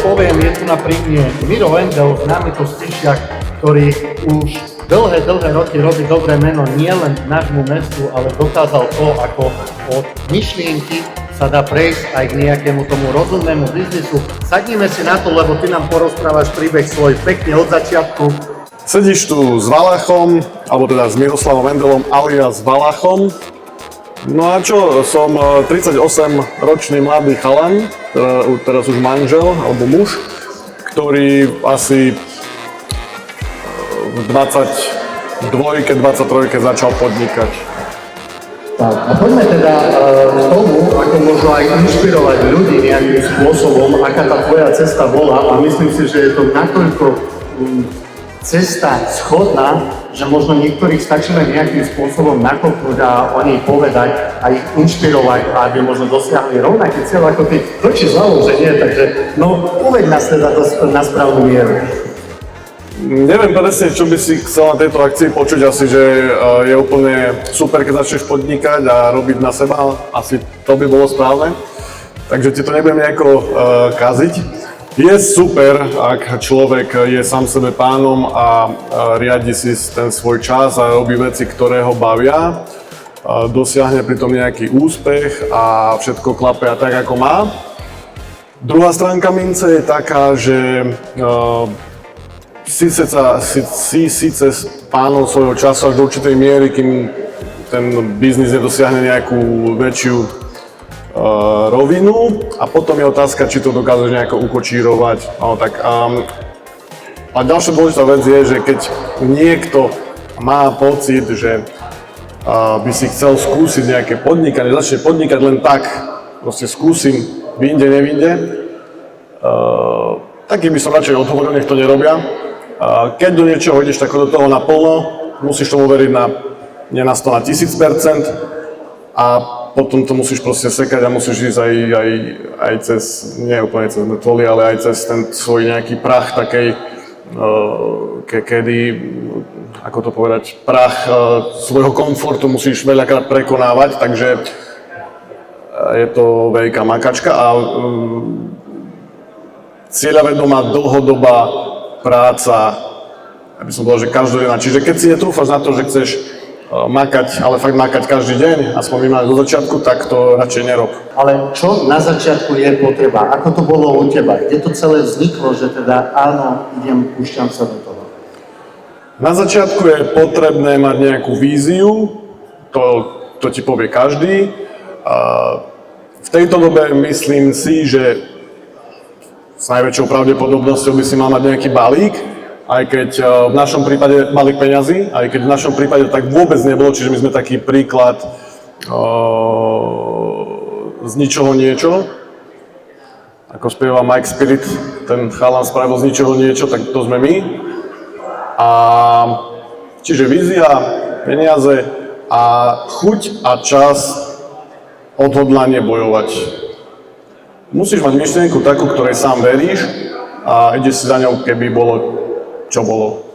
poviem, je tu pri mne Miro Wendel, známy kostičiak, ktorý už dlhé roky robí dobré meno nielen nášmu mestu, ale dokázal to, ako od myšlienky sa dá prejsť aj k nejakému tomu rozumnému biznisu. Sadnime si na to, lebo ty nám porozprávaš príbeh svoj pekne od začiatku. Sedíš tu s Valachom, alebo teda s Miroslavom Wendelom alias Valachom. No a čo, som 38-ročný mladý chalan, teraz už manžel alebo muž, ktorý asi v 22-23 začal podnikať. Tak, a poďme teda k tomu, ako možno aj inšpirovať ľudí nejakým spôsobom, aká tá tvoja cesta bola, a myslím si, že je to natoľko cesta schodná, že možno niektorých stačí len nejakým spôsobom nakopnúť a o nej povedať a ich inšpirovať, aby možno dosiahli rovnaký cieľ ako ty. Točíš hlavou, že nie, takže no uveď nás teda na správnu mieru. Neviem presne, čo by si chcel na tejto akcii počuť, asi, že je úplne super, keď začneš podnikať a robiť na seba, asi to by bolo správne, takže ti to nebudem nejako kaziť. Je super, ak človek je sám sebe pánom a riadi si ten svoj čas a robí veci, ktoré ho bavia, dosiahne pritom nejaký úspech a všetko klape tak, ako má. Druhá stránka mince je taká, že si síce pánom svojho času až do určitej miery, kým ten biznis nedosiahne nejakú väčšiu rovinu, a potom je otázka, či to dokážeš nejako ukočírovať. No, tak, a ďalšia dôležitá vec je, že keď niekto má pocit, že by si chcel skúsiť nejaké podnikanie, začne podnikať len tak, proste skúsim, vyjde, nevinde, taký by som radšej odhovoril, nech to nerobia. Keď do niečoho ideš tak do toho naplno, musíš tomu veriť nie na 100, na 1000%, a potom to musíš proste sekať a musíš ísť aj cez, nie úplne cez mŕtvoly, ale aj cez ten svoj nejaký prach takej, kedy, ako to povedať, prach svojho komfortu musíš veľakrát prekonávať, takže je to veľká makačka a cieľavedomá dlhodobá práca, aby som povedal, že každodenná. Čiže keď si netrúfaš na to, že chceš makať, ale fakt makať každý deň, aspoň minimálne do začiatku, tak to radšej nerob. Ale čo na začiatku je potreba? Ako to bolo u teba? Kde to celé vzniklo, že teda áno, púšťam sa do toho? Na začiatku je potrebné mať nejakú víziu, to ti povie každý. V tejto dobe myslím si, že s najväčšou pravdepodobnosťou by si mal mať nejaký balík, aj keď v našom prípade balík peňazí, aj keď v našom prípade tak vôbec nebolo, čiže my sme taký príklad z ničoho niečo. Ako spieva Mike Spirit, ten chalan spravil z ničoho niečo, tak to sme my. A čiže vízia, peniaze a chuť a čas, odhodlanie bojovať. Musíš mať myšlienku takú, ktorej sám veríš a ideš si za ňou, keby bolo čo bolo.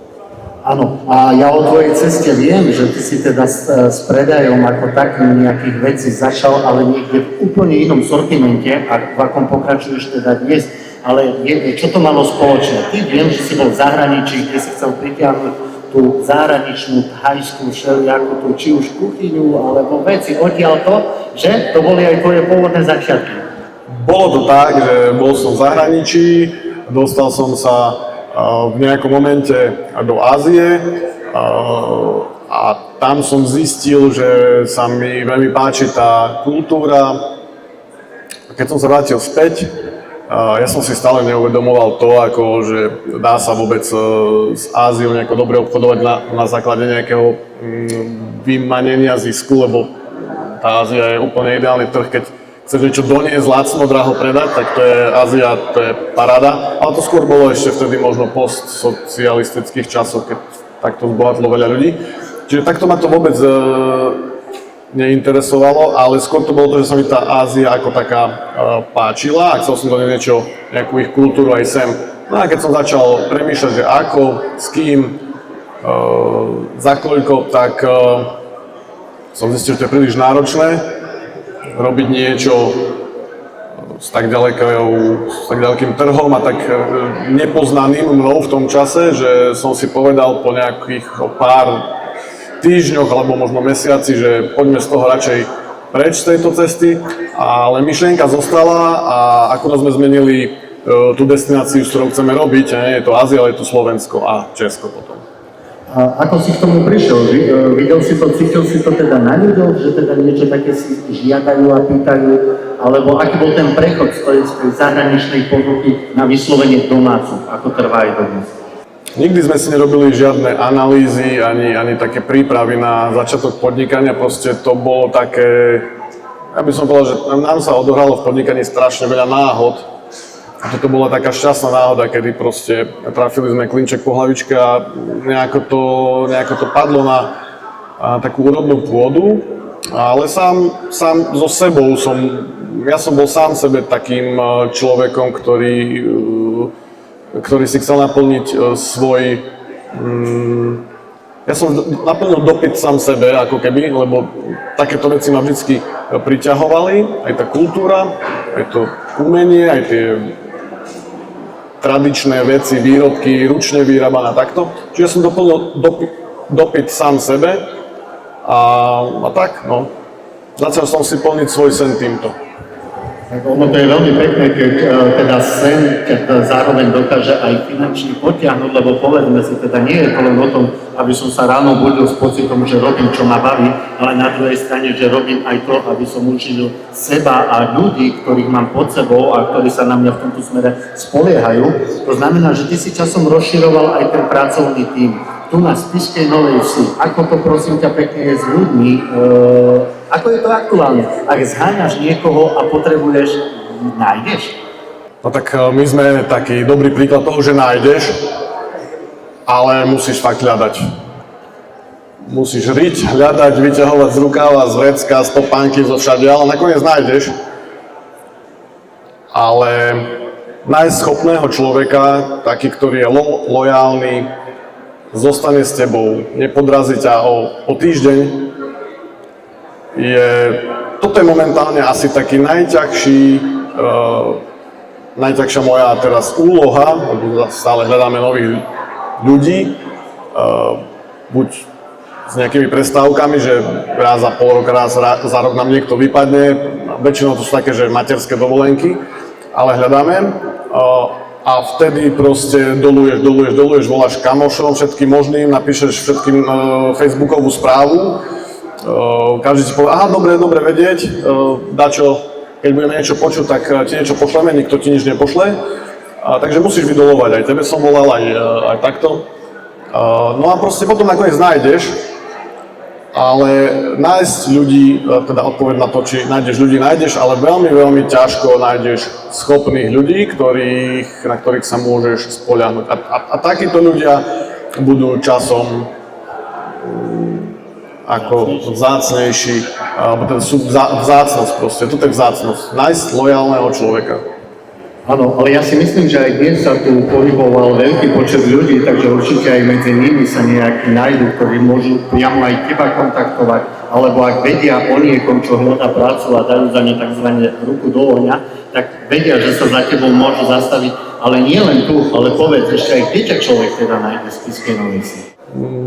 Áno, a ja o tvojej ceste viem, že ty si teda s predajom ako takým nejakých vecí začal, ale niekde v úplne inom sortimente, a v akom pokračuješ teda dnes. Ale čo to malo spoločné? Ty viem, že si bol v zahraničí, kde si chcel pritiahnuť tú zahraničnú thajskú všelijakú tú, či už kuchyňu, alebo veci odtiaľto, že to boli aj tvoje pôvodné začiatky. Bolo to tak, že bol som v zahraničí, dostal som sa v nejakom momente do Ázie a tam som zistil, že sa mi veľmi páči tá kultúra. Keď som sa vrátil späť, ja som si stále neuvedomoval to, ako, že dá sa vôbec s Áziou nejako dobre obchodovať na základe nejakého vymanenia zisku, lebo tá Ázia je úplne ideálny trh, keď chceš niečo doniesť lacno, draho predať, tak to je Ázia, to je paráda. Ale to skôr bolo ešte vtedy možno postsocialistických časov, keď takto zbohatlo veľa ľudí. Čiže takto ma to vôbec neinteresovalo, ale skôr to bolo to, že sa mi tá Ázia ako taká páčila a chcel som doniesť niečo, nejakú ich kultúru aj sem. No a keď som začal premýšľať, že ako, s kým, za koľko, tak som zistil, že to je príliš náročné robiť niečo s tak ďalekým trhom a tak nepoznaným mnou v tom čase, že som si povedal po nejakých pár týždňoch alebo možno mesiaci, že poďme z toho radšej preč z tejto cesty, ale myšlienka zostala a akurát sme zmenili tú destináciu, s ktorou chceme robiť, nie je to Ázia, ale je to Slovensko a Česko potom. A ako si k tomu prišiel? Videl si to, cítil si to teda na ľuďoch, že teda niečo také si žiadajú a pýtajú, alebo aký bol ten prechod z tej zahraničnej ponuky na vyslovene domácu, ako trvá aj dodnes? Nikdy sme si nerobili žiadne analýzy, ani také prípravy na začiatok podnikania, proste to bolo také, ja by som povedal, že nám sa odohralo v podnikaní strašne veľa náhod. A toto bola taká šťastná náhoda, kedy proste trafili sme klinček po hlavičke a nejako to padlo na takú úrodnú pôdu, ale sám so sebou ja som bol sám sebe takým človekom, ktorý si chcel naplniť svoj... Ja som naplnil dopyt sám sebe, ako keby, lebo takéto veci ma vždycky priťahovali, aj tá kultúra, aj to umenie, aj tie tradičné veci, výrobky, ručne vyrábané takto. Čiže som doplnil dopyt sám sebe a tak, no. Začal som si plniť svoj sen týmto. Ono to je veľmi pekné, keď teda sen, keď zároveň dokáže aj finančne potiahnuť, lebo povedzme si, teda nie je to len o tom, aby som sa ráno budil s pocitom, že robím, čo ma baví, ale na druhej strane, že robím aj to, aby som učil seba a ľudí, ktorých mám pod sebou a ktorí sa na mňa v tomto smere spoliehajú. To znamená, že ty si časom rozširoval aj ten pracovný tím. Tu na Spišskej Novej Vsi. Ako to prosím ťa pekne je s ľuďmi? Ako je to aktuálne? Ak zháňaš niekoho a potrebuješ, nájdeš? No tak my sme taký dobrý príklad toho, že nájdeš, ale musíš fakt hľadať. Musíš riť, hľadať, vyťahovať z rukáva, z vrecka, z topánky, zo všade, ale nakoniec nájdeš. Ale nájsť schopného človeka, taký, ktorý je lojálny, zostane s tebou, nepodrazí ťa o týždeň, toto je momentálne asi taký najťažšia moja teraz úloha, lebo stále hľadáme nových ľudí, buď s nejakými prestávkami, že raz za pol rok, raz za rok nám niekto vypadne, väčšinou to sú také, že materské dovolenky, ale hľadáme. A vtedy proste doluješ, voláš kamošom všetkým možným, napíšeš všetkým facebookovú správu, každý ti povie, aha, dobre vedieť, dačo, keď budeme niečo počuť, tak ti niečo pošleme, nikto ti nič nepošle, takže musíš vydolovať, aj tebe som volal, aj takto. No a proste potom nakoniec nájdeš, ale nájsť ľudí, teda odpoveď na to, či nájdeš, ale veľmi ťažko nájdeš schopných ľudí, na ktorých sa môžeš spoľahnúť. A takíto ľudia budú časom ako vzácnejší, alebo teda sú vzácnosť proste, toto je vzácnosť, nájsť lojálneho človeka. Áno, ale ja si myslím, že aj dnes sa tu pohyboval veľký počet ľudí, takže určite aj medzi nimi sa nejakí nájdu, ktorí môžu priamo aj teba kontaktovať, alebo ak vedia o niekom, čo hľadá prácu a dajú za ne tzv. Ruku do ohňa, tak vedia, že sa za tebou môžu zastaviť, ale nie len tu, ale povedz, ešte aj kde ťa človek teda nájde v Spišskej Novej Vsi.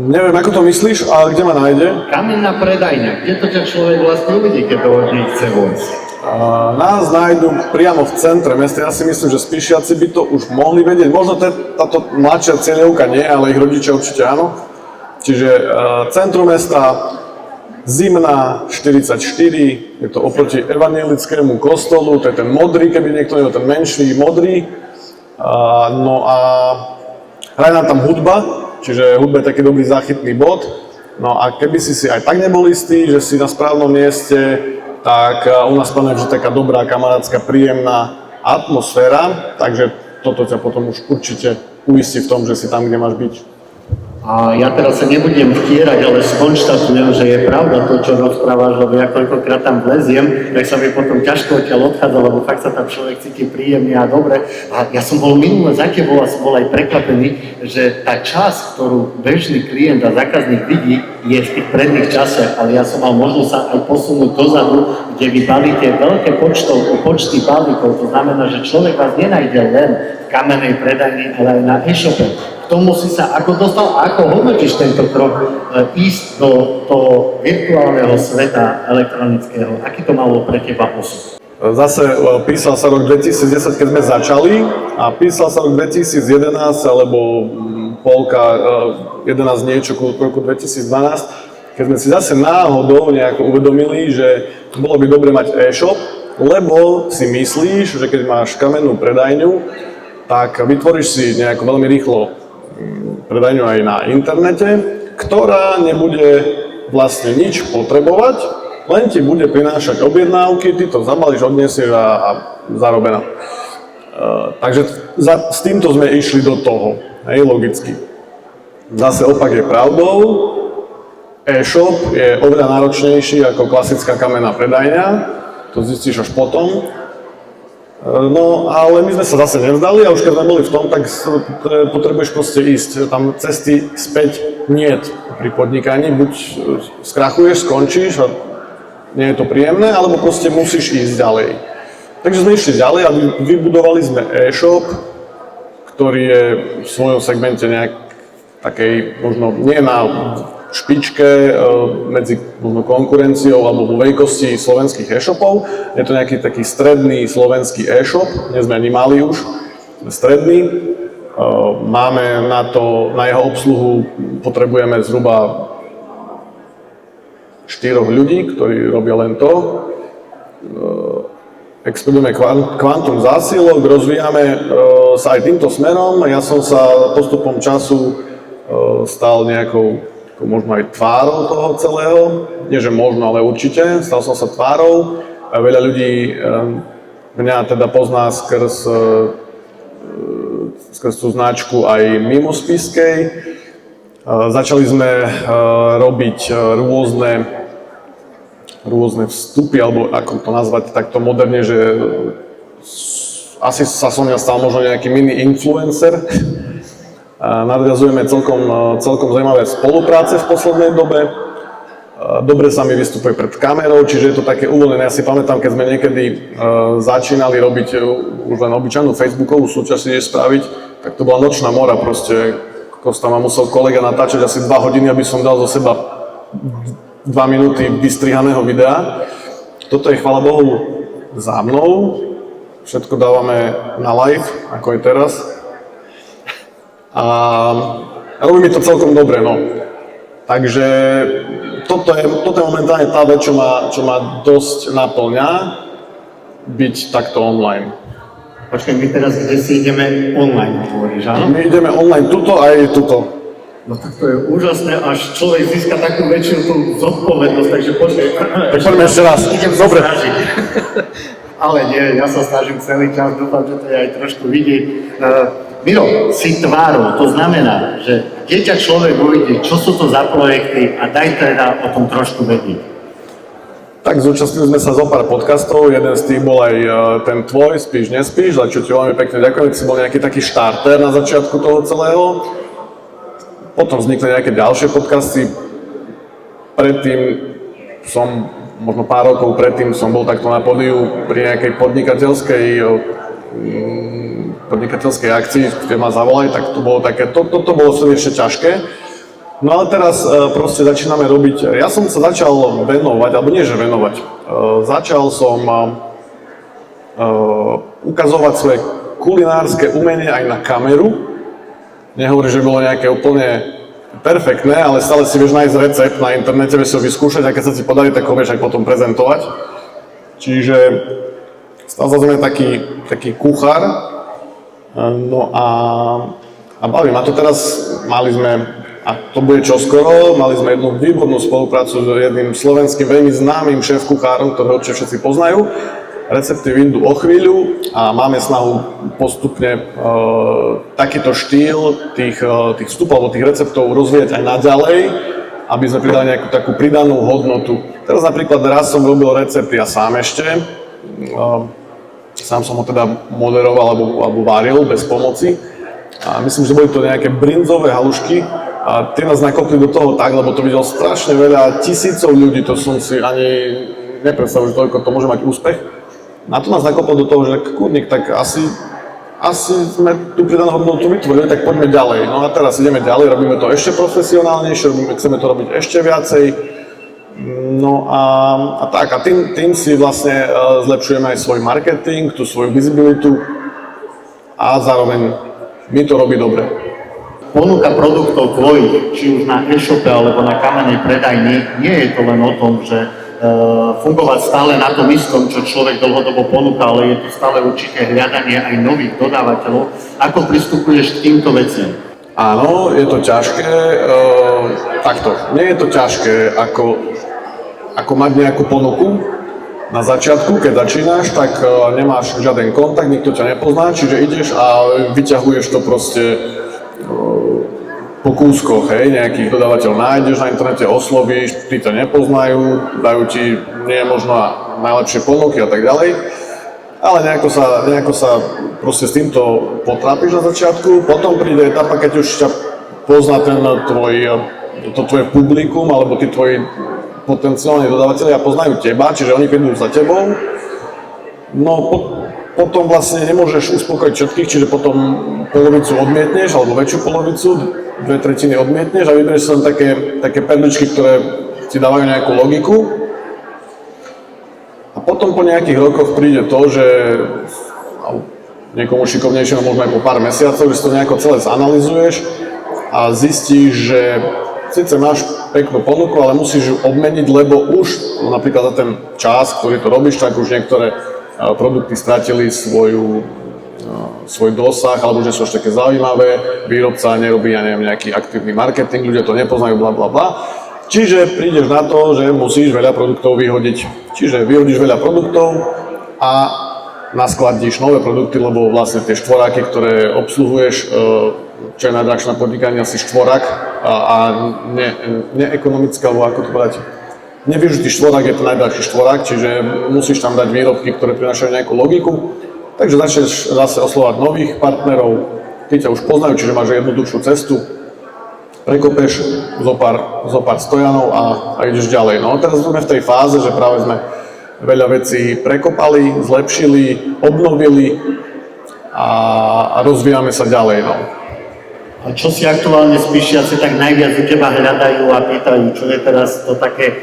Neviem, ako to myslíš, ale kde ma nájde? Kamenná predajňa, kde to ťa človek vlastne uvidí, keď to od nej chce vojsť? Nás nájdu priamo v centre mesta. Ja si myslím, že Spišiaci by to už mohli vedieť. Možno táto mladšia cieľovka nie, ale ich rodičia určite áno. Čiže centrum mesta, Zimná 44, je to oproti evanjelickému kostolu, to je ten modrý, keby niekto nevedel, ten menší modrý. No a hraje nám tam hudba, čiže hudba je taký dobrý záchytný bod. No a keby si aj tak nebol istý, že si na správnom mieste, tak u nás panuje vždy taká dobrá, kamarátska, príjemná atmosféra, takže toto ťa potom už určite uistí v tom, že si tam, kde máš byť. A ja teraz sa nebudem vtierať, ale skonštatujem, že je pravda to, čo rozprávaš, lebo ja koľkokrát tam vleziem, tak sa mi potom ťažko odtiaľ odchádza, lebo fakt sa tam človek cíti príjemne a dobre. A ja som bol minule za tebou a som bol aj prekvapený, že tá časť, ktorú bežný klient a zákazník vidí, je v tých predných časoch, ale ja som mal možnosť sa aj posunúť dozadu, kde vy balíte veľké počty balíkov, to znamená, že človek vás nenájde len v kamennej predajni, ale aj na e-shope. K tomu si sa ako dostal a ako hodnotíš tento krok ísť do toho virtuálneho sveta elektronického? Aký to malo pre teba osud? Zase písal sa rok 2010, keď sme začali a písal sa rok 2011 alebo polka 11 niečo ku roku 2012, keď sme si zase náhodou nejako uvedomili, že bolo by dobre mať e-shop, lebo si myslíš, že keď máš kamennú predajňu, tak vytvoríš si nejako veľmi rýchlo predajňu aj na internete, ktorá nebude vlastne nič potrebovať, len ti bude prinášať objednávky, ty to zabalíš, odniesieš a zarobená. Takže s týmto sme išli do toho, hej, logicky. Zase opak je pravdou, e-shop je oveľa náročnejší ako klasická kamenná predajňa, to zistíš až potom. No, ale my sme sa zase nevzdali a už keď sme boli v tom, tak potrebuješ proste ísť. Tam cesty späť niet pri podnikaní, buď skrachuješ, skončíš a nie je to príjemné, alebo proste musíš ísť ďalej. Takže sme išli ďalej a vybudovali sme e-shop, ktorý je v svojom segmente nejak takej, možno nie na špičke medzi konkurenciou alebo vo veľkosti slovenských e-shopov. Je to nejaký taký stredný slovenský e-shop, nie sme ani mali už, sme stredný. Máme na jeho obsluhu potrebujeme zhruba 4 ľudí, ktorí robia len to. Expedujeme kvantum zásilok, rozvíjame sa aj týmto smerom. Ja som sa postupom času stal nejakou možno aj tvárou toho celého, nie že možno, ale určite, stal som sa tvárou. A veľa ľudí mňa teda pozná skrz tú značku aj mimo spiskej. Začali sme robiť rôzne vstupy, alebo ako to nazvať takto moderne, že asi sa som ja stal možno nejaký mini influencer. Nadviazujeme celkom zaujímavé spolupráce v poslednej dobe. Dobre sa mi vystupuje pred kamerou, čiže je to také uvoľnené. Ja si pamätám, keď sme niekedy začínali robiť už len obyčajnú facebookovú súťaž si ideš spraviť, tak to bola nočná mora proste. Kosta ma musel kolega natáčať asi 2 hodiny, aby som dal zo seba 2 minúty vystrihaného videa. Toto je, chvála Bohu, za mnou. Všetko dávame na live, ako je teraz. A robí mi to celkom dobre, no. Takže toto je momentálne tá vec, čo ma dosť naplňa, byť takto online. Počkaj, my teraz kde si ideme online, hovoríš, áno? My ideme online tuto aj tuto. No tak to je úžasné, až človek získa takú väčšiu tú zodpovednosť, takže počkaj. Tak poďme ešte raz. Idem sa snažiť. Ale nie, ja sa snažím celý čas, dúfam, že to je aj trošku vidieť. Miro, si tvárou, to znamená, že kde ťa človek uvidí, čo sú to za projekty a daj teda o tom trošku vedieť. Tak zúčastnili sme sa zo pár podcastov, jeden z tých bol aj ten tvoj, Spíš, nespíš, za čo ti veľmi pekne ďakujem, si bol nejaký taký štarter na začiatku toho celého. Potom vznikli nejaké ďalšie podcasty, predtým možno pár rokov predtým som bol takto na pódiu pri nejakej podnikateľskej akcii, kde ma zavolali, tak to bolo také, toto bolo ešte ťažké. No ale teraz proste začíname robiť, ja som sa začal venovať, alebo nie že venovať, začal som ukazovať svoje kulinárske umenie aj na kameru. Nehovorím, že bolo nejaké úplne perfektné, ale stále si vieš nájsť recept na internete, vieš si ho vyskúšať a keď sa ti podarí, tak ho vieš aj potom prezentovať. Čiže stal sa sme taký kuchár. No a baví ma to teraz, mali sme, a to bude čoskoro, mali sme jednu výbornú spoluprácu s jedným slovenským veľmi známym šéf-kuchárom, ktorého určite všetci poznajú. recepty vyjdú o chvíľu a máme snahu postupne takýto štýl tých vstupov alebo tých receptov rozvíjať aj naďalej, aby sme pridali nejakú takú pridanú hodnotu. Teraz napríklad raz som robil recept ja sám ešte, sám som ho teda moderoval alebo varil bez pomoci. A myslím, že boli to nejaké brinzové halušky a tie nás nakopli do toho tak, lebo to videlo strašne veľa, tisícov ľudí, to som si ani nepredstavil, že toľko to môže mať úspech. Na to nás nakoplo do toho, že kurník, tak asi sme tú pridanú hodnotu vytvorili, tak poďme ďalej. No a teraz ideme ďalej, robíme to ešte profesionálnejšie, chceme to robiť ešte viacej. No a tým si vlastne zlepšujeme aj svoj marketing, tú svoju visibilitu a zároveň mi to robí dobre. Ponuka produktov tvojich, či už na e-shope alebo na kamennej predajni, nie je to len o tom, že fungovať stále na tom istom, čo človek dlhodobo ponúka, ale je to stále určité hľadanie aj nových dodávateľov. Ako pristupuješ k týmto veciam? Áno, je to ťažké. Takto, nie je to ťažké ako mať nejakú ponuku. Na začiatku, keď začínaš, tak nemáš žiaden kontakt, nikto ťa nepozná, čiže ideš a vyťahuješ to proste po kúskoch, hej, nejakých dodávateľov nájdeš na internete, oslovíš, tí ťa nepoznajú, dajú ti nie možno najlepšie ponuky a tak ďalej. Ale nejako sa proste s týmto potrápiš na začiatku, potom príde etapa, keď už ťa pozná to tvoje publikum, alebo tí tvoji potenciálni dodávateľia poznajú teba, čiže oni prídu za tebou. No potom vlastne nemôžeš uspokojiť všetkých, čiže potom polovicu odmietneš, alebo väčšiu polovicu, 2/3 odmietneš a vyberieš sa len také perličky, ktoré ti dávajú nejakú logiku. A potom po nejakých rokoch príde to, že niekomu šikovnejšiemu možno aj po pár mesiacov, že si to nejako celé zanalizuješ a zistíš, že síce máš peknú ponuku, ale musíš ju obmeniť, lebo už napríklad za ten čas, ktorý to robíš, tak už niektoré produkty stratili svoj dosah, alebo že sú až také zaujímavé, výrobca nerobí, nejaký aktívny marketing, ľudia to nepoznajú, bla bla bla. Čiže prídeš na to, že musíš veľa produktov vyhodiť. Čiže vyhodíš veľa produktov a naskladíš nové produkty, lebo vlastne tie štvoráky, ktoré obsluhuješ, čo je najdrahšie na podnikanie, asi štvorák a neekonomické, alebo ako to povedať, nevyužitý štvorák je to najdrahší štvorák, čiže musíš tam dať výrobky, ktoré prinášajú nejakú logiku. Takže začneš zase oslovať nových partnerov, tí ťa už poznajú, čiže máš jednoduchšiu cestu, prekopeš zo pár stojanov a ideš ďalej. No teraz sme v tej fáze, že práve sme veľa vecí prekopali, zlepšili, obnovili a rozvíjame sa ďalej. No. A čo si aktuálne spíšiaci tak najviac u teba hľadajú a pýtajú, čo je teraz to také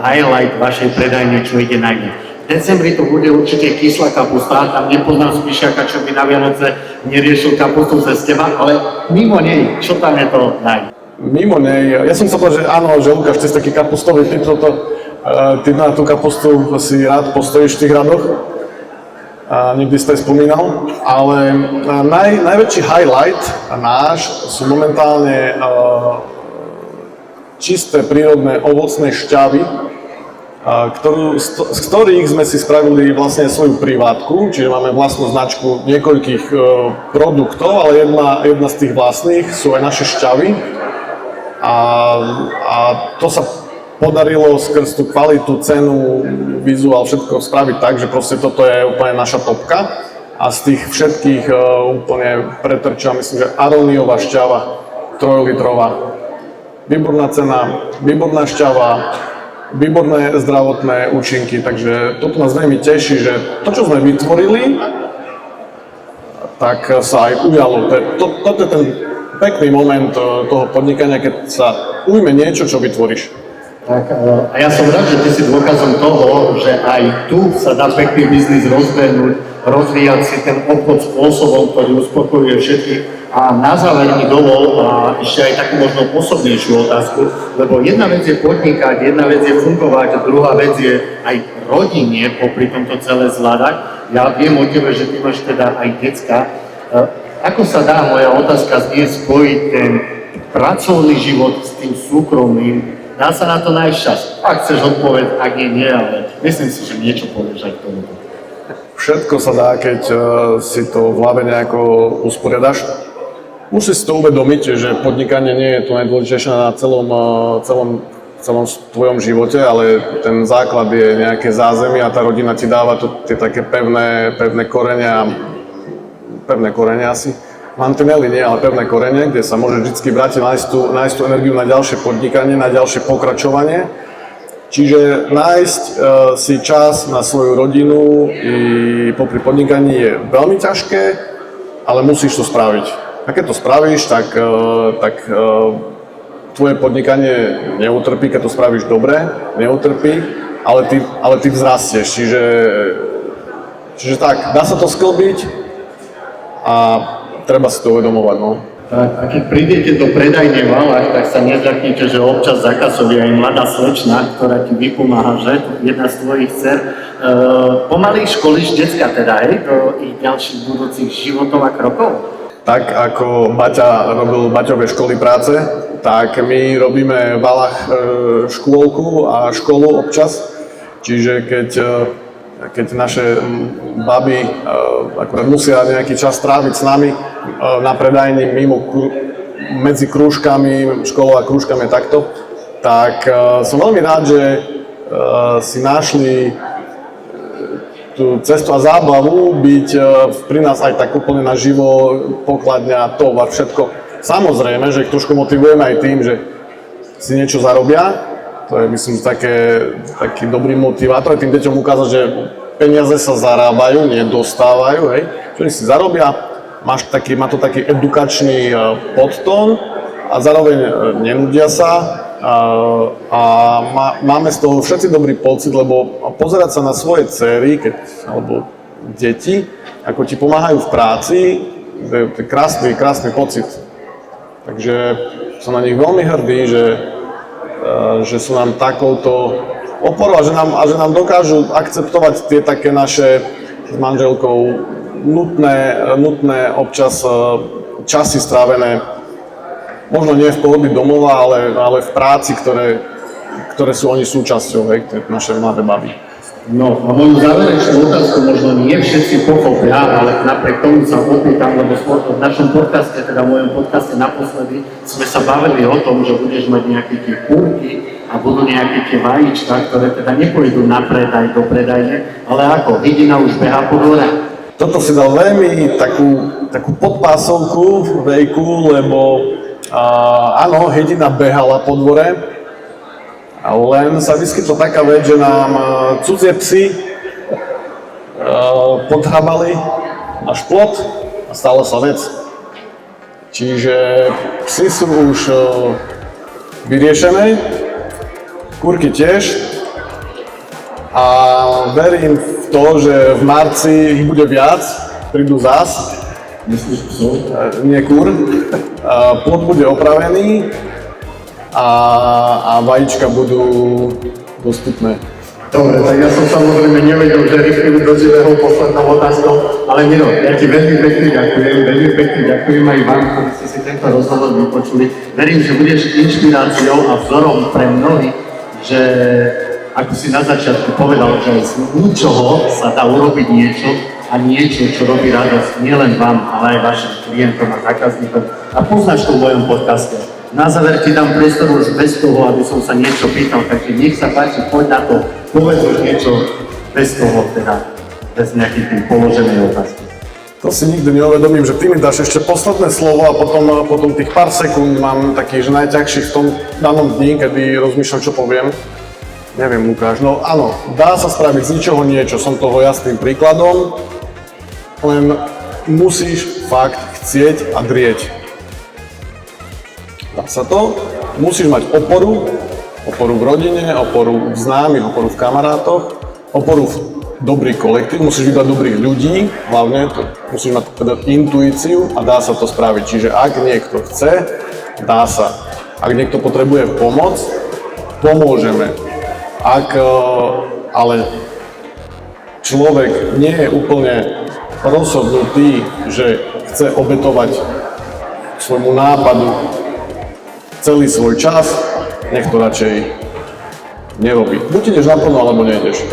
highlight vašej predajne, čo ide najviac? V decembri to bude určite kyslá kapusta, tam nepoznám spíšiaka, čo by na Vianoce neriešil kapustu cez teba, ale mimo nej, čo tam je to naj? Mimo nej, ja som sa povedal, že áno, že Lukáš, ty si taký kapustový typ, ty na tú kapustu si rád postojíš v tých radoch. A nikdy si to spomínal, ale najväčší highlight náš sú momentálne čisté prírodné ovocné šťavy, z ktorých sme si spravili vlastne svoju privátku, čiže máme vlastnú značku niekoľkých produktov, ale jedna z tých vlastných sú aj naše šťavy a to sa podarilo skrz tú kvalitu, cenu, vizuál, všetko spraviť tak, že proste toto je úplne naša topka a z tých všetkých úplne pretrča, myslím, že aróniová šťava 3-litrová. Výborná cena, výborná šťava, výborné zdravotné účinky, takže toto nás veľmi teší, že to, čo sme vytvorili, tak sa aj ujalo. Toto je ten pekný moment toho podnikania, keď sa ujme niečo, čo vytvoríš. Tak, a ja som rád, že ty si dôkazom toho, že aj tu sa dá pekný biznis rozbehnúť, rozvíjať si ten obchod spôsobom, ktorý uspokojuje všetkých. A na záver mi dovol ešte aj takú možno osobnejšiu otázku, lebo jedna vec je podnikať, jedna vec je fungovať, a druhá vec je aj rodine popri tomto celé zvládať. Ja viem o tebe, že ty máš teda aj decka. Ako sa dá, moja otázka znie, spojiť ten pracovný život s tým súkromným? Dá sa na to nájsť čas? Ak chceš odpovedť, ak nie, ale myslím si, že niečo povieš aj k tomu. Všetko sa dá, keď si to v hlave nejako usporiadaš. Musíš si to uvedomiť, že podnikanie nie je to najdôležitejšie na celom tvojom živote, ale ten základ je nejaké zázemie a tá rodina ti dáva tie také pevné korene asi. Mantinely nie, ale pevné korene, kde sa môžeš vždy vrátiť, nájsť tú energiu na ďalšie podnikanie, na ďalšie pokračovanie. Čiže nájsť si čas na svoju rodinu i popri podnikaní je veľmi ťažké, ale musíš to spraviť. A keď to spravíš, tak tvoje podnikanie neutrpí, keď to spravíš dobre, neutrpí, ale ty vzrastieš. Čiže tak, dá sa to sklbiť a treba si to uvedomovať. No. A keď prídete do predajne v Valách, tak sa nezľaknite, že občas zakasoví aj mladá slečna, ktorá ti vypomáha, že? Jedna z tvojich dcer. Pomaly školíš decka teda, hej? Do ich ďalších budúcich životov a krokov? Tak ako Baťa robil Baťové školy práce, tak my robíme v Valách škôlku a školu občas. Čiže keď naše baby akurát musia nejaký čas tráviť s nami na predajni medzi krúžkami, školou a krúžkami takto, tak som veľmi rád, že si našli tú cestu a zábavu byť pri nás aj tak úplne naživo, pokladňa, tovar, všetko. Samozrejme, že ich trošku motivujeme aj tým, že si niečo zarobia. To je, myslím, že taký dobrý motivátor, aj tým deťom ukázať, že peniaze sa zarábajú, nedostávajú, hej. Čo si zarobia, má to taký edukačný podtón a zároveň nenudia sa. A máme z toho všetci dobrý pocit, lebo pozerať sa na svoje dcery, alebo deti, ako ti pomáhajú v práci, to je krásny pocit. Takže som na nich veľmi hrdý, že sú nám takouto oporou a že nám dokážu akceptovať tie také naše s manželkou nutné občas časy strávené možno nie v pohodlí domova, ale v práci, ktoré sú oni súčasťou, hej, naše mladé baby. No a moju záverečnú otázku možno nie všetci pochopia, ale napriek tomu sa opýtam, lebo v našom podcaste, teda v mojom podcaste naposledy, sme sa bavili o tom, že budeš mať nejaké tie kúrky a budú nejaké tie vajíčka, ktoré teda nepôjdu na predaj do predajne, ale ako, hydina už behá po dvore. Toto si dal veľmi takú podpásovku vejku, lebo áno, hydina behala po dvore, len sa vyskytla taká vec, že nám cudzie psy podhrabali až plot a stala sa vec. Čiže psy sú už vyriešené, kúrky tiež a verím v to, že v marci ich bude viac, prídu zás. Myslíš psov? Nie kúr. Plot bude opravený a vajíčka budú dostupné. Dobre, tak ja som samozrejme nevedel, že rýchlim do živého poslednou otázkou, ale Miro, ja ti veľmi pekne ďakujem aj vám, ktorí ste si tento rozhovor vypočuli. Verím, že budeš inšpiráciou a vzorom pre mnohých, že ako si na začiatku povedal, že z ničoho sa dá urobiť niečo a niečo, čo robí radosť nielen vám, ale aj vašim klientom a zákazníkom. A poznáš to v mojom podcaste. Na záver ti dám priestor už bez toho, aby som sa niečo pýtal, takže nech sa páči, poď na to, povedz už niečo bez toho, teda bez nejakých tým položenej otázky. To si nikdy neuvedomím, že ty mi dáš ešte posledné slovo a potom tých pár sekúnd mám takých, že najťažších v tom danom dni, kedy rozmýšľam, čo poviem. Neviem, Lukáš, no áno, dá sa spraviť z ničoho niečo, som toho jasným príkladom, len musíš fakt chcieť a drieť. Dá sa to, musíš mať oporu v rodine, oporu v známych, oporu v kamarátoch, oporu v dobrý kolektív, musíš vybrať dobrých ľudí, hlavne musíš mať teda intuíciu a dá sa to spraviť. Čiže ak niekto chce, dá sa. Ak niekto potrebuje pomoc, pomôžeme. Ak ale človek nie je úplne rozhodnutý, že chce obetovať svojmu nápadu celý svoj čas, nech to radšej nerobí. Buď ideš naplno, alebo nejdeš.